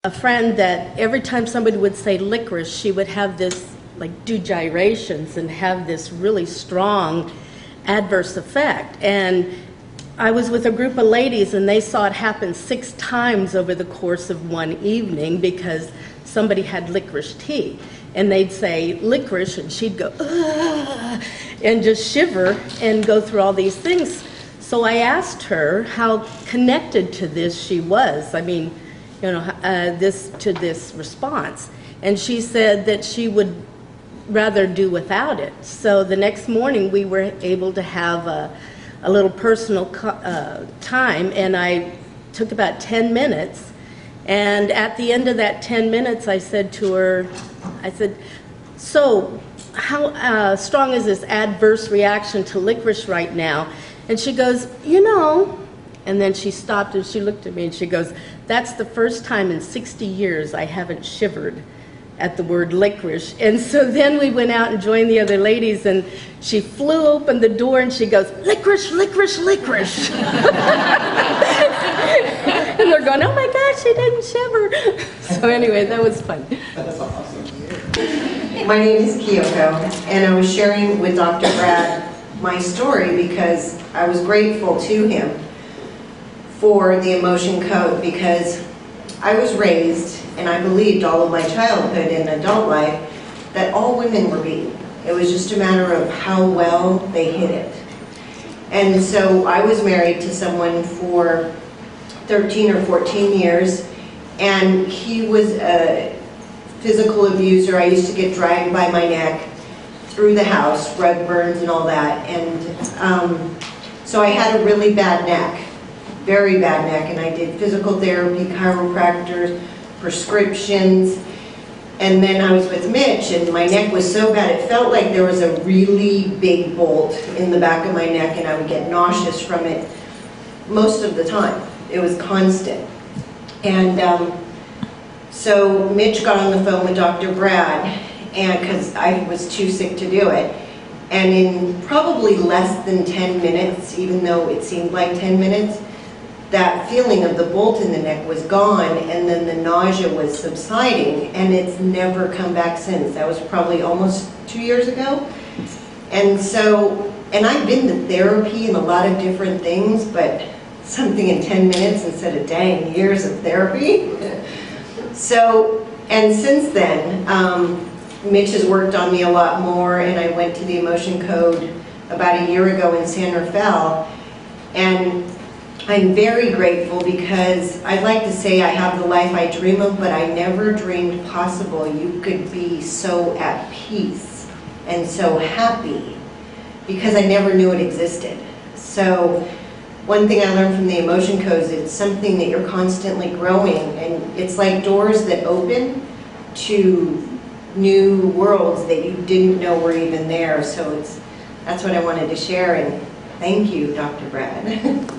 a friend that every time somebody would say licorice, she would have this, like, do gyrations and have this really strong adverse effect. And I was with a group of ladies, and they saw it happen 6 times over the course of one evening because somebody had licorice tea. And they'd say licorice, and she'd go, ugh, and just shiver and go through all these things. So I asked her how connected to this she was. I mean, you know, this response. And she said that she would rather do without it. So the next morning we were able to have a little personal time, and I took about 10 minutes. And at the end of that 10 minutes, I said to her, I said, so how strong is this adverse reaction to licorice right now? And she goes, you know, and then she stopped and she looked at me and she goes, that's the first time in 60 years I haven't shivered at the word licorice. And so then we went out and joined the other ladies, and she flew open the door and she goes, licorice, licorice, licorice. And they're going, oh my gosh, she didn't shiver. So anyway, that was fun. That's awesome. My name is Kyoko, and I was sharing with Dr. Brad my story because I was grateful to him for the emotion code, because I was raised, and I believed all of my childhood and adult life, that all women were beaten. It was just a matter of how well they hid it. And so I was married to someone for 13 or 14 years, and he was a physical abuser. I used to get dragged by my neck through the house, rug burns and all that. And so I had a really bad neck, very bad neck, and I did physical therapy, chiropractors, prescriptions. And then I was with Mitch, and my neck was so bad, it felt like there was a really big bolt in the back of my neck, and I would get nauseous from it most of the time. It was constant. And so Mitch got on the phone with Dr. Brad, and because I was too sick to do it. And in probably less than 10 minutes, even though it seemed like 10 minutes, that feeling of the bolt in the neck was gone, and then the nausea was subsiding, and it's never come back since. That was probably almost 2 years ago. And so, and I've been to therapy and a lot of different things, but something in 10 minutes instead of dang years of therapy. So, and since then, Mitch has worked on me a lot more, and I went to the emotion code about a year ago in San Rafael, and I'm very grateful because I'd like to say I have the life I dream of, but I never dreamed possible you could be so at peace and so happy, because I never knew it existed. So one thing I learned from the emotion codes, it's something that you're constantly growing, and it's like doors that open to new worlds that you didn't know were even there. So that's what I wanted to share, and thank you, Dr. Brad.